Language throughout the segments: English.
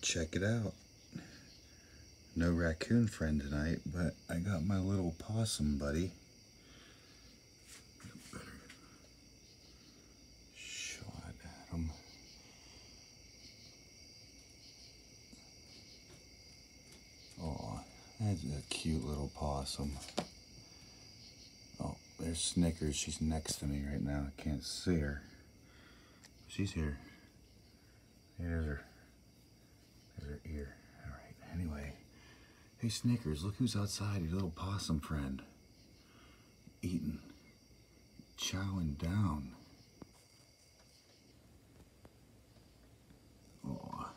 check it out. No raccoon friend tonight, but I got my little possum buddy. Better shot at him. Oh, that's a cute little possum. Oh, there's Snickers. She's next to me right now. I can't see her. She's here. There's her. There's her ear. All right. Anyway, hey Snickers, look who's outside. Your little possum friend. Eating, chowing down. Oh.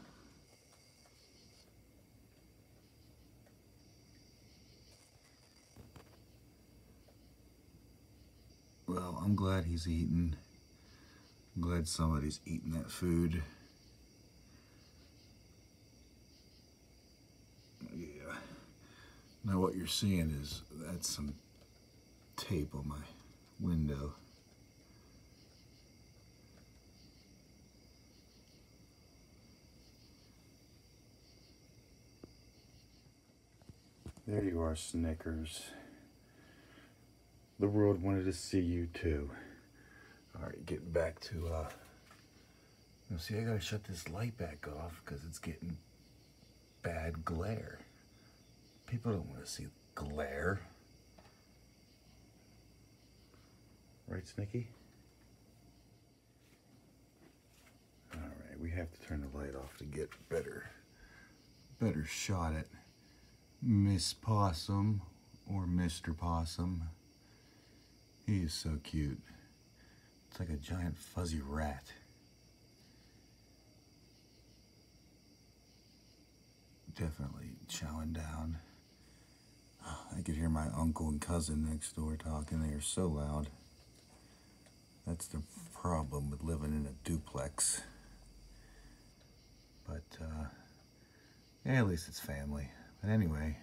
Well, I'm glad he's eating. I'm glad somebody's eating that food. Yeah. Now what you're seeing is that's some tape on my window. There you are, Snickers. The world wanted to see you too. All right, getting back to, see, I gotta shut this light back off because it's getting bad glare. People don't want to see glare. Right, Snicky? All right, we have to turn the light off to get better shot at Miss Possum or Mr. Possum. He is so cute. It's like a giant fuzzy rat. Definitely chowing down. I could hear my uncle and cousin next door talking. They are so loud. That's the problem with living in a duplex. But, yeah, at least it's family. But anyway,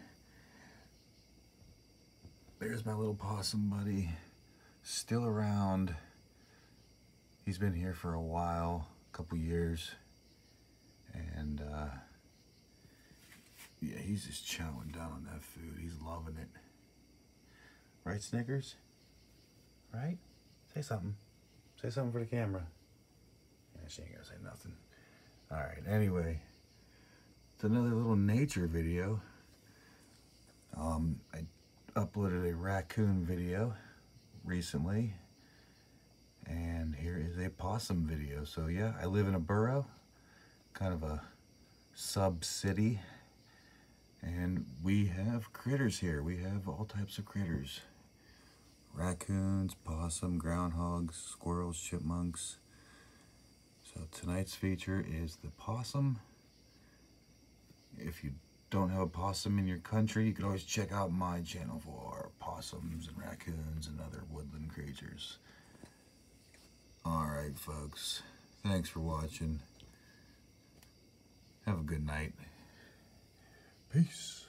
there's my little possum buddy. Still around. He's been here for a while, a couple years. And, yeah, he's just chowing down on that food. He's loving it. Right, Snickers? Right? Say something. Say something for the camera. Yeah, she ain't gonna say nothing. All right, anyway. It's another little nature video. I uploaded a raccoon video recently. And here is a possum video. So yeah, I live in a borough. Kind of a sub-city. And we have critters here. We have all types of critters. Raccoons, possum, groundhogs, squirrels, chipmunks. So tonight's feature is the possum. If you don't have a possum in your country, you can always check out my channel for possums and raccoons and other woodland creatures. Alright folks, thanks for watching. Have a good night. Peace.